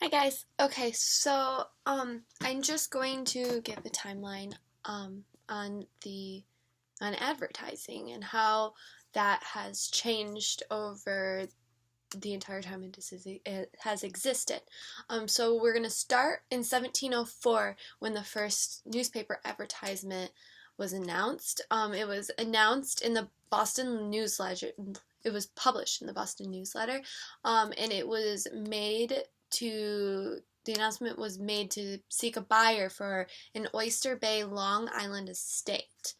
Hi guys. Okay, so I'm just going to give a timeline on the on advertising and how that has changed over the entire time it has existed. So we're gonna start in 1704 when the first newspaper advertisement was announced. It was announced in the Boston Newsletter. It was published in the Boston Newsletter, and it was made to the announcement was made to seek a buyer for an Oyster Bay, Long Island estate.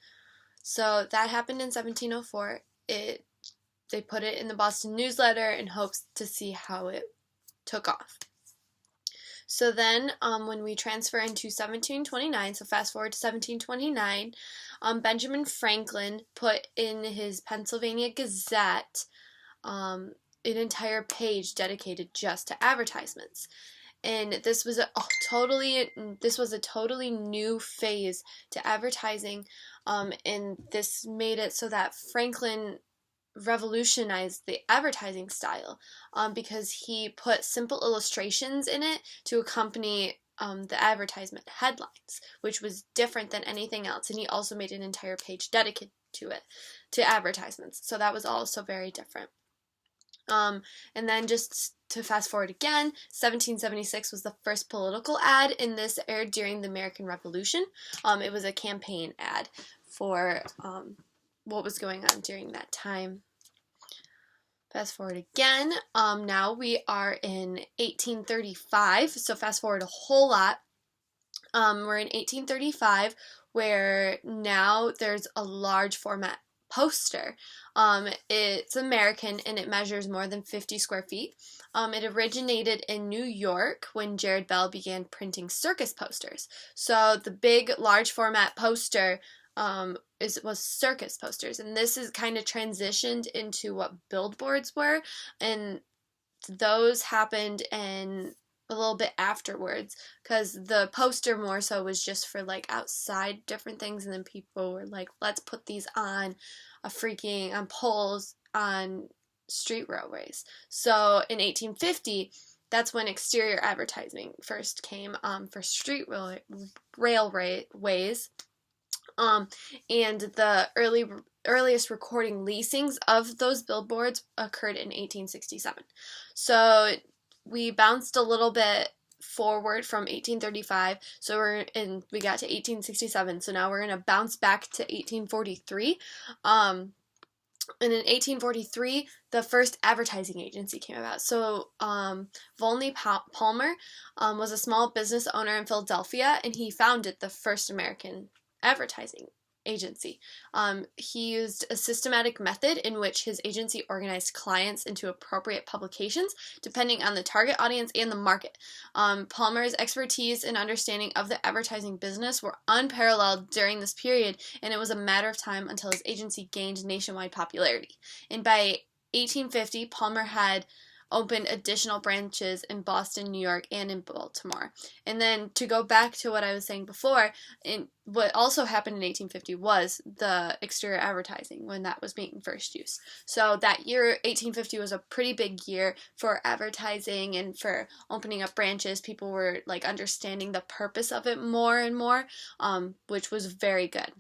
So that happened in 1704. They put it in the Boston Newsletter in hopes to see how it took off. So then, when we transfer into 1729, so fast forward to 1729, Benjamin Franklin put in his Pennsylvania Gazette an entire page dedicated just to advertisements. And this was a totally new phase to advertising, and this made it so that Franklin revolutionized the advertising style, because he put simple illustrations in it to accompany the advertisement headlines, which was different than anything else. And he also made an entire page dedicated to advertisements. So that was also very different. And then just to fast forward again, 1776 was the first political ad, and this aired during the American Revolution. It was a campaign ad for what was going on during that time. Fast forward again. Now we are in 1835, so fast forward a whole lot. We're in 1835, where now there's a large format poster. It's American and it measures more than 50 square feet. It originated in New York when Jared Bell began printing circus posters. So the big, large format poster was circus posters, and this is kind of transitioned into what billboards were, and those happened in a little bit afterwards, because the poster more so was just for like outside different things, and then people were like, let's put these on on poles on street railways. So in 1850, that's when exterior advertising first came, for street railways. And the earliest recording leasings of those billboards occurred in 1867. So we bounced a little bit forward from 1835, so we got to 1867, so now we're going to bounce back to 1843. And in 1843, the first advertising agency came about. So Volney Palmer was a small business owner in Philadelphia, and he founded the first American advertising agency. He used a systematic method in which his agency organized clients into appropriate publications depending on the target audience and the market. Palmer's expertise and understanding of the advertising business were unparalleled during this period, and it was a matter of time until his agency gained nationwide popularity. And by 1850, Palmer had opened additional branches in Boston, New York, and in Baltimore. And then to go back to what I was saying before, what also happened in 1850 was the exterior advertising, when that was being first used. So that year, 1850, was a pretty big year for advertising and for opening up branches. People were like understanding the purpose of it more and more, which was very good.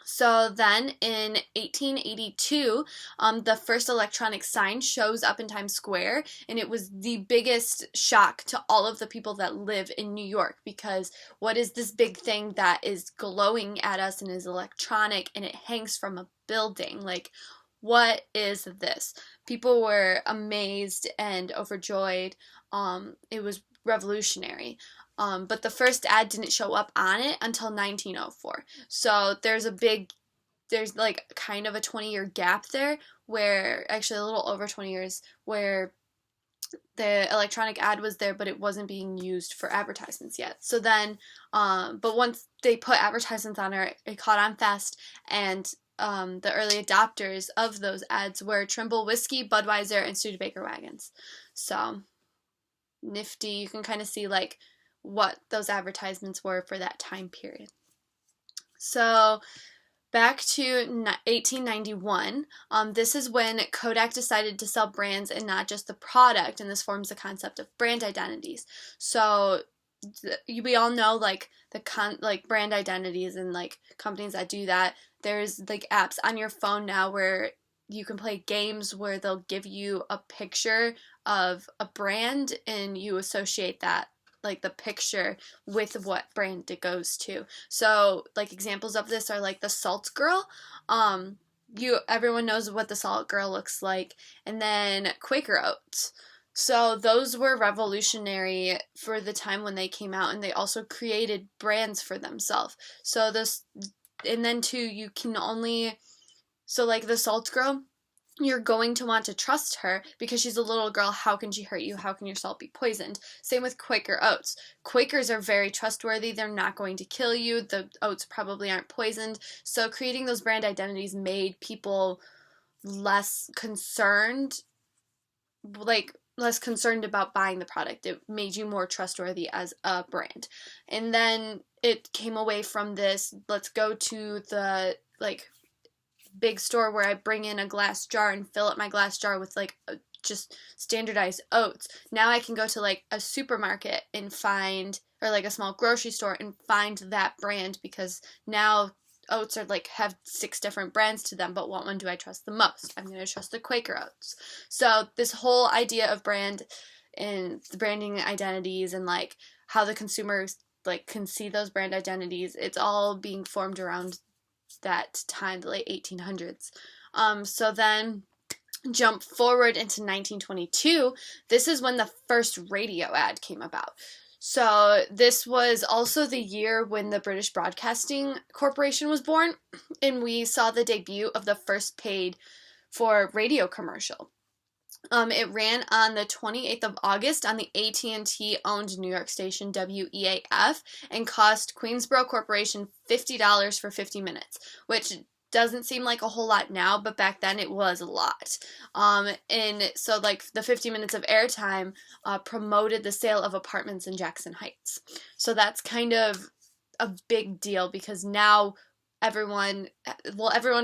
So then in 1882, the first electronic sign shows up in Times Square, and it was the biggest shock to all of the people that live in New York, because what is this big thing that is glowing at us and is electronic and it hangs from a building? Like, what is this? People were amazed and overjoyed. It was revolutionary. But the first ad didn't show up on it until 1904. So there's like kind of a 20-year gap there, where actually a little over 20 years, where the electronic ad was there, but it wasn't being used for advertisements yet. So then, but once they put advertisements on it caught on fast, and the early adopters of those ads were Trimble Whiskey, Budweiser, and Studebaker wagons. So nifty. You can kind of see like what those advertisements were for that time period. So back to 1891, this is when Kodak decided to sell brands and not just the product, and this forms the concept of brand identities. So we all know like like brand identities and like companies that do that. There's like apps on your phone now where you can play games where they'll give you a picture of a brand and you associate that, like the picture, with what brand it goes to. So like examples of this are like the Salt Girl. Everyone knows what the Salt Girl looks like, and then Quaker Oats. So those were revolutionary for the time when they came out, and they also created brands for themselves. So this, and then too, you can only, so like the Salt Girl, you're going to want to trust her because she's a little girl. How can she hurt you? How can your salt be poisoned? Same with Quaker Oats. Quakers are very trustworthy. They're not going to kill you. The oats probably aren't poisoned. So creating those brand identities made people less concerned, less concerned about buying the product. It made you more trustworthy as a brand. And then it came away from this, let's go to the like big store where I bring in a glass jar and fill up my glass jar with like just standardized oats. Now I can go to like a supermarket and find, or like a small grocery store and find that brand, because now oats are like have 6 different brands to them, but what one do I trust the most? I'm going to trust the Quaker Oats. So this whole idea of brand and the branding identities and like how the consumers like can see those brand identities, it's all being formed around that time, the late 1800s. So then jump forward into 1922. This is when the first radio ad came about. So this was also the year when the British Broadcasting Corporation was born, and we saw the debut of the first paid for radio commercial. It ran on the 28th of August on the AT&T owned New York station WEAF and cost Queensboro Corporation $50 for 50 minutes, which doesn't seem like a whole lot now, but back then it was a lot. And so like the 50 minutes of airtime promoted the sale of apartments in Jackson Heights. So that's kind of a big deal because now everyone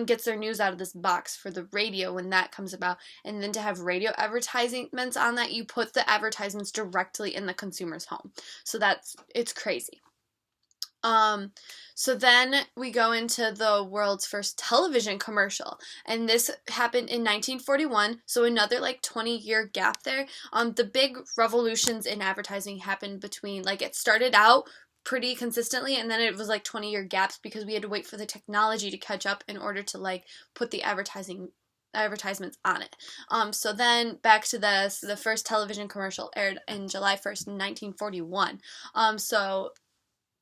gets their news out of this box for the radio when that comes about, and then to have radio advertisements on that, you put the advertisements directly in the consumer's home. So it's crazy. So then we go into the world's first television commercial, and this happened in 1941, so another like 20-year gap there. The big revolutions in advertising happened between, like, it started out pretty consistently, and then it was like 20-year gaps because we had to wait for the technology to catch up in order to like put the advertisements on it. So then back to this, the first television commercial aired in July 1st, 1941. So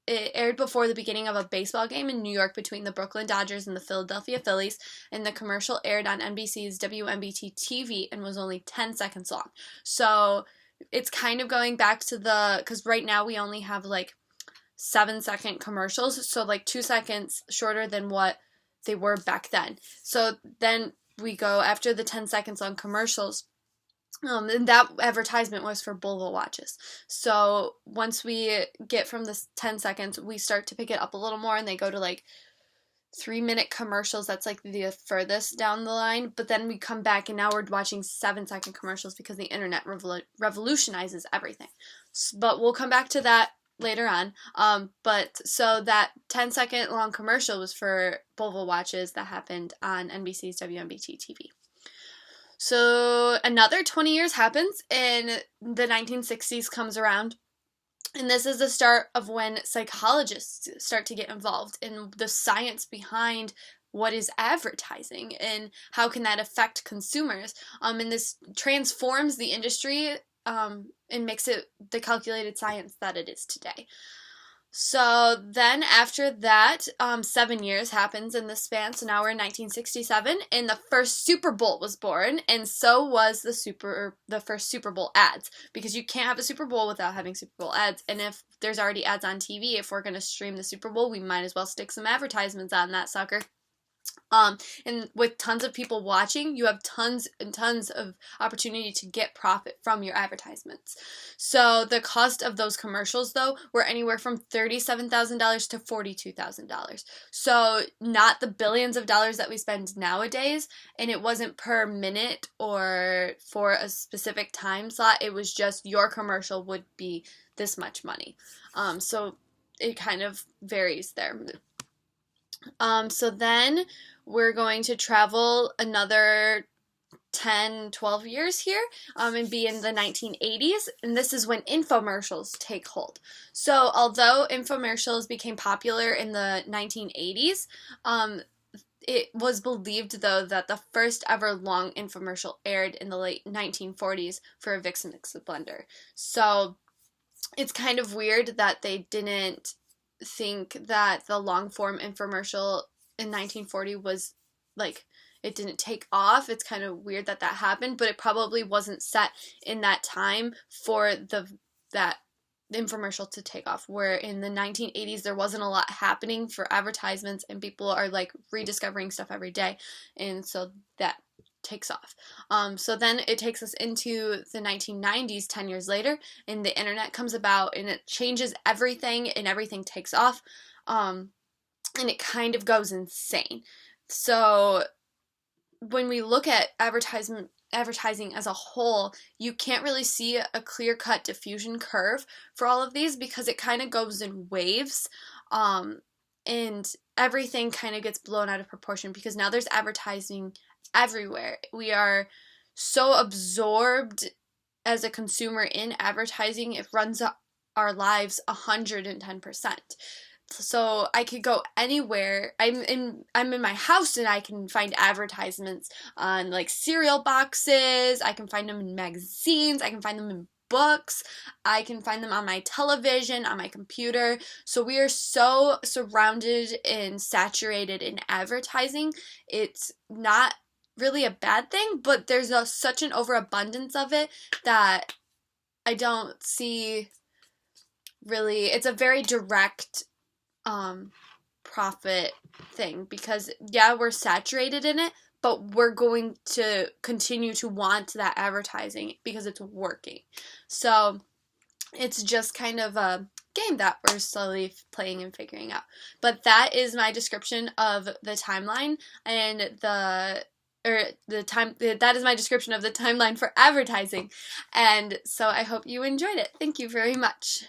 it aired before the beginning of a baseball game in New York between the Brooklyn Dodgers and the Philadelphia Phillies, and the commercial aired on NBC's WMBT TV and was only 10 seconds long. So it's kind of going back to because right now we only have like 7-second commercials, so like 2 seconds shorter than what they were back then. So then we go after the 10 seconds on commercials. And that advertisement was for Bulova watches. So once we get from this 10 seconds, we start to pick it up a little more, and they go to like 3-minute commercials. That's like the furthest down the line. But then we come back, and now we're watching 7-second commercials because the internet revolutionizes everything. But we'll come back to that later on. But so that 10-second long commercial was for Bulova watches that happened on NBC's WMBT TV. So another 20 years happens, and the 1960s comes around, and this is the start of when psychologists start to get involved in the science behind what is advertising and how can that affect consumers. And this transforms the industry and makes it the calculated science that it is today. So then after that, 7 years happens in the span, so now we're in 1967, and the first Super Bowl was born, and so was the first Super Bowl ads, because you can't have a Super Bowl without having Super Bowl ads, and if there's already ads on TV, if we're going to stream the Super Bowl, we might as well stick some advertisements on that sucker. And with tons of people watching, you have tons and tons of opportunity to get profit from your advertisements. So the cost of those commercials, though, were anywhere from $37,000 to $42,000. So not the billions of dollars that we spend nowadays, and it wasn't per minute or for a specific time slot. It was just your commercial would be this much money. So it kind of varies there. So then we're going to travel another 10, 12 years here and be in the 1980s, and this is when infomercials take hold. So although infomercials became popular in the 1980s, it was believed, though, that the first ever long infomercial aired in the late 1940s for a Vicks Mix blender. So it's kind of weird that they didn't think that the long form infomercial in 1940 was like, it didn't take off. It's kind of weird that that happened, but it probably wasn't set in that time for that infomercial to take off, where in the 1980s there wasn't a lot happening for advertisements and people are like rediscovering stuff every day, and so that takes off. So then it takes us into the 1990s, 10 years later, and the internet comes about and it changes everything and everything takes off, and it kind of goes insane. So when we look at advertising as a whole, you can't really see a clear-cut diffusion curve for all of these because it kind of goes in waves, and everything kind of gets blown out of proportion because now there's advertising everywhere. We are so absorbed as a consumer in advertising, it runs our lives 110%. So I could go anywhere. I'm in my house and I can find advertisements on like cereal boxes. I can find them in magazines. I can find them in books. I can find them on my television, on my computer. So we are so surrounded and saturated in advertising. It's not really a bad thing, but there's such an overabundance of it that I don't see really. It's a very direct profit thing because yeah, we're saturated in it, but we're going to continue to want that advertising because it's working. So it's just kind of a game that we're slowly playing and figuring out. But that is my description of the timeline and that is my description of the timeline for advertising. And so I hope you enjoyed it. Thank you very much.